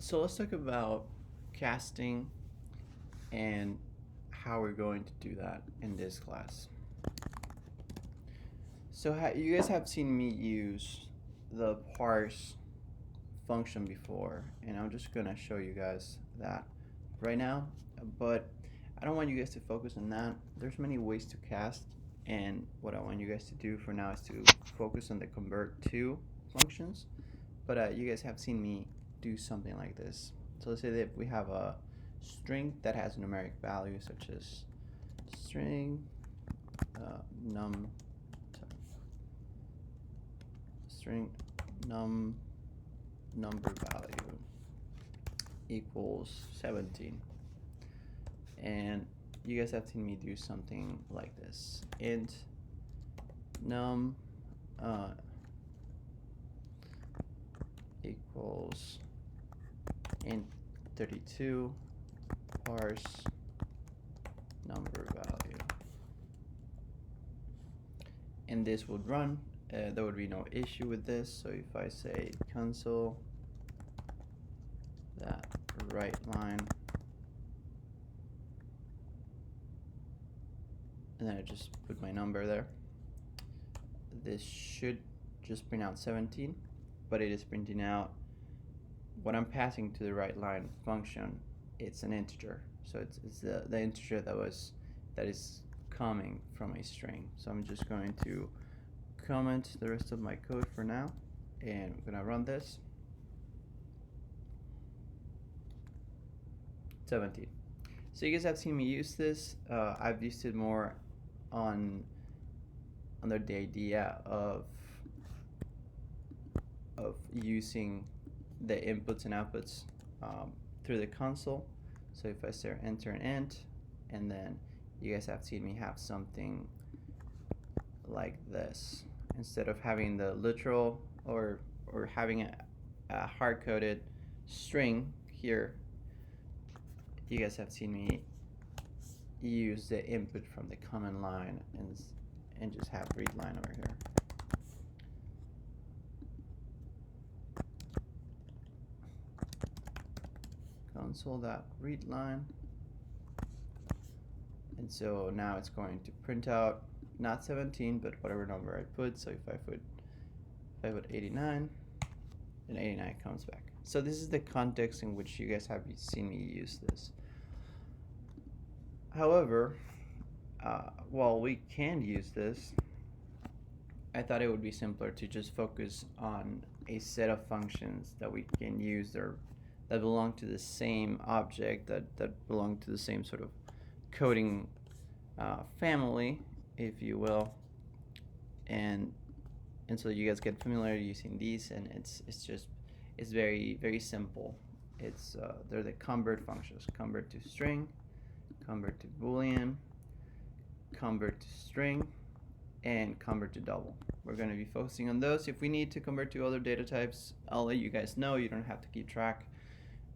So let's talk about casting and how we're going to do that in this class. So you guys have seen me use the parse function before, and I'm just gonna show you guys that right now. But I don't want you guys to focus on that. There's many ways to cast, and what I want you guys to do for now is to focus on the convert to functions. But you guys have seen me do something like this. So let's say that we have a string that has a numeric value such as string num string num number value equals 17, and you guys have seen me do something like this. Int num equals int 32 parse number value, and this would run. There would be no issue with this. So if I say console that right line, and then I just put my number there, this should just print out 17, but it is printing out what I'm passing to the right line function. It's an integer, so it's the integer that is coming from a string. So I'm just going to comment the rest of my code for now, and I'm gonna run this. 17. So you guys have seen me use this. I've used it more under the idea of using the inputs and outputs through the console. So if I say enter an int, and then you guys have seen me have something like this. Instead of having the literal or having a hard-coded string here, you guys have seen me use the input from the command line and just have read line over here. Console that read line, and so now it's going to print out not 17 but whatever number I put. So if I put 89, then 89 comes back. So this is the context in which you guys have seen me use this. However, while we can use this, I thought it would be simpler to just focus on a set of functions that we can use that belong to the same object, that belong to the same sort of coding family, if you will, and so you guys get familiar using these, and it's very simple. They're the convert functions: convert to string, convert to boolean, convert to string, and convert to double. We're going to be focusing on those. If we need to convert to other data types, I'll let you guys know. You don't have to keep track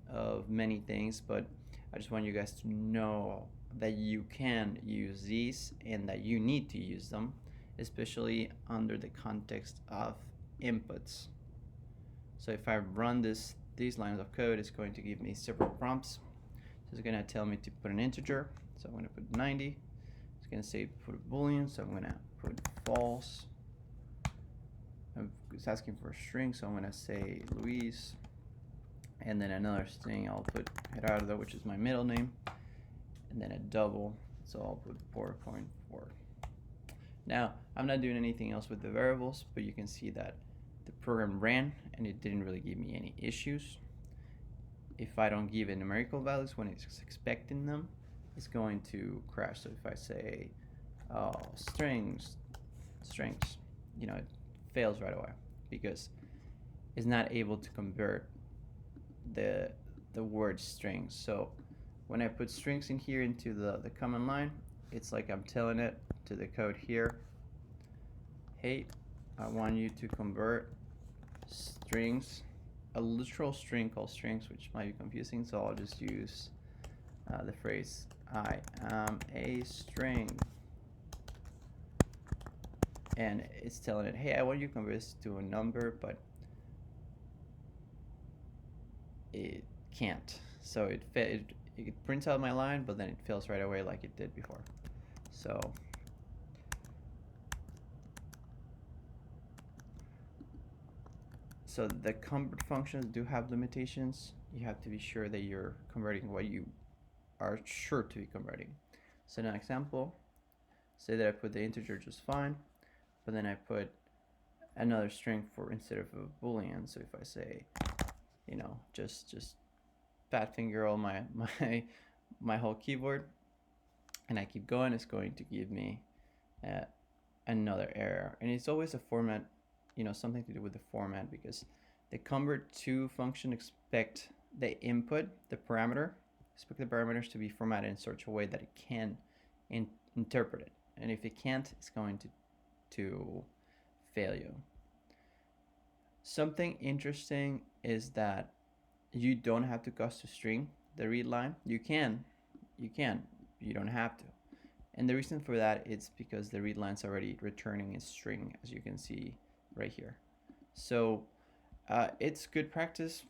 of many things, but I just want you guys to know that you can use these and that you need to use them, especially under the context of inputs. So if I run these lines of code, it's going to give me several prompts. So it's going to tell me to put an integer, so I'm going to put 90. It's going to say put a boolean, so I'm going to put false. It's asking for a string, so I'm going to say Luis. And then another string, I'll put Gerardo, which is my middle name. And then a double, so I'll put 4.4. Now, I'm not doing anything else with the variables, but you can see that the program ran and it didn't really give me any issues. If I don't give it numerical values when it's expecting them, it's going to crash. So if I say strings, it fails right away because it's not able to convert the word strings. So when I put strings in here into the command line, it's like I'm telling it to the code here, hey, I want you to convert strings, a literal string called strings, which might be confusing, so I'll just use the phrase I am a string, and it's telling it, hey, I want you to convert this to a number, but can't. So it prints out my line, but then it fails right away like it did before. So the convert functions do have limitations. You have to be sure that you're converting what you are sure to be converting. So in an example, say that I put the integer just fine, but then I put another string for instead of a boolean. So if I say, you know, just fat finger all my whole keyboard, and I keep going, it's going to give me another error. And it's always a format, you know, something to do with the format, because the convert2 function expect the input, the parameter, expect the parameters to be formatted in such a way that it can interpret it. And if it can't, it's going to fail you. Something interesting is that you don't have to cast a string the read line. You can, you don't have to. And the reason for that is because the read line's already returning a string, as you can see right here. So it's good practice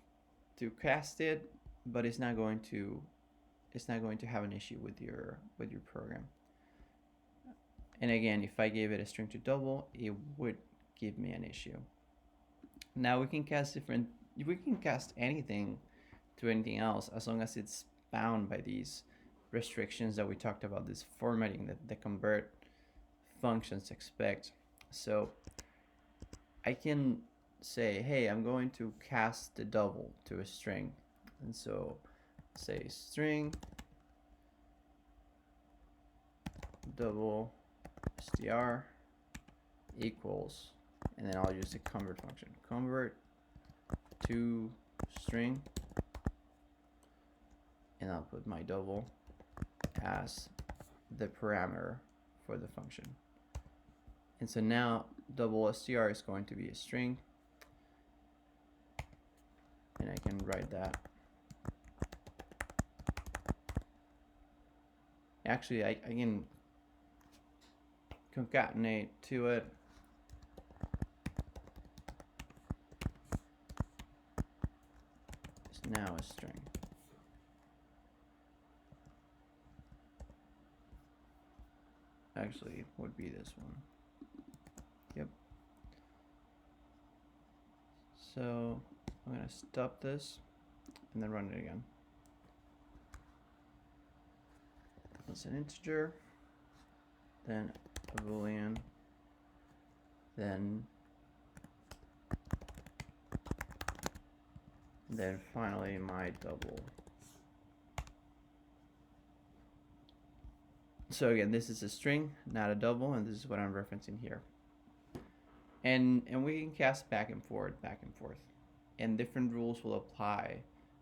to cast it, but it's not going to have an issue with your program. And again, if I gave it a string to double, it would give me an issue. Now we can cast anything to anything else, as long as it's bound by these restrictions that we talked about, this formatting that the convert functions expect. So I can say, hey, I'm going to cast the double to a string, and so say string double str equals, and then I'll use the convert function, convert to string, and I'll put my double as the parameter for the function. And so now double str is going to be a string, and I can write that. Actually, I can concatenate to it. It's now a string. Actually, it would be this one. Yep. So I'm going to stop this and then run it again. That's an integer, then a boolean, then finally my double. So again, this is a string, not a double, and this is what I'm referencing here. And we can cast back and forth, and different rules will apply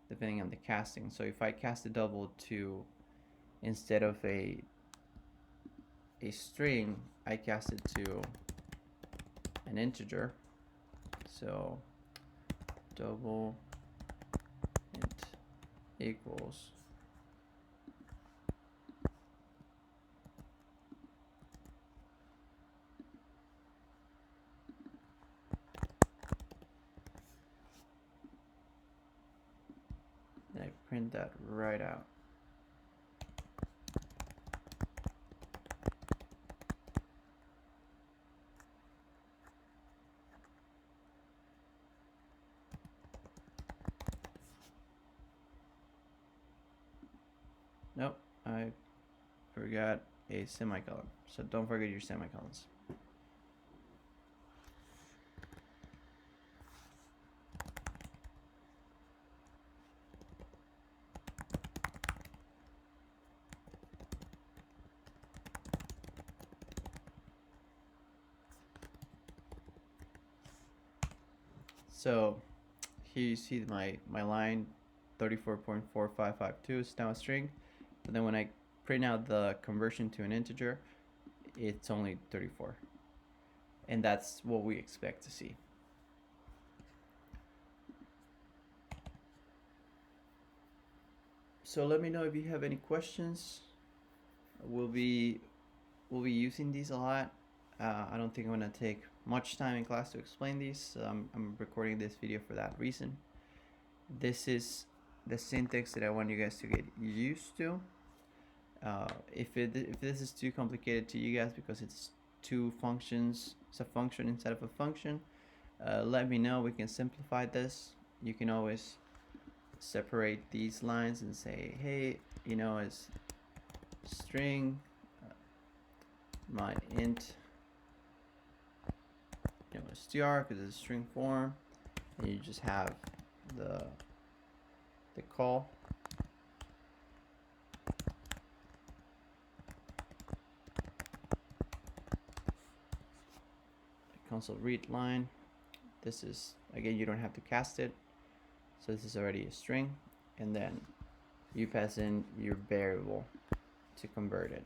depending on the casting. So if I cast a double to, instead of a string, I cast it to an integer. So double int equals print that right out. Nope, I forgot a semicolon. So don't forget your semicolons. So here you see my line 34.4552 is now a string, but then when I print out the conversion to an integer, it's only 34. And that's what we expect to see. So let me know if you have any questions. We'll be using these a lot. I don't think I'm gonna take much time in class to explain these. I'm recording this video for that reason. This is the syntax that I want you guys to get used to. If this is too complicated to you guys because it's two functions, it's a function inside of a function, let me know. We can simplify this. You can always separate these lines and say, hey, as string, my int, str, because it's a string form, and you just have the call. Console read line. This is, again, you don't have to cast it, so this is already a string, and then you pass in your variable to convert it,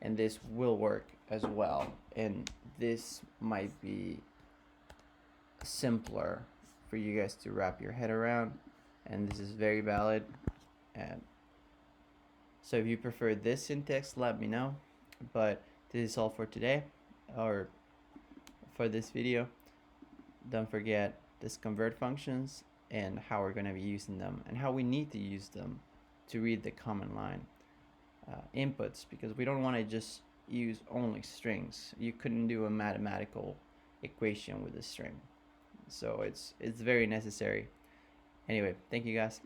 and this will work as well. And this might be simpler for you guys to wrap your head around, and this is very valid. And so if you prefer this syntax, let me know. But this is all for today, or for this video. Don't forget this convert functions and how we're going to be using them and how we need to use them to read the command line inputs, because we don't want to just use only strings. You couldn't do a mathematical equation with a string, so it's very necessary. Anyway, thank you guys.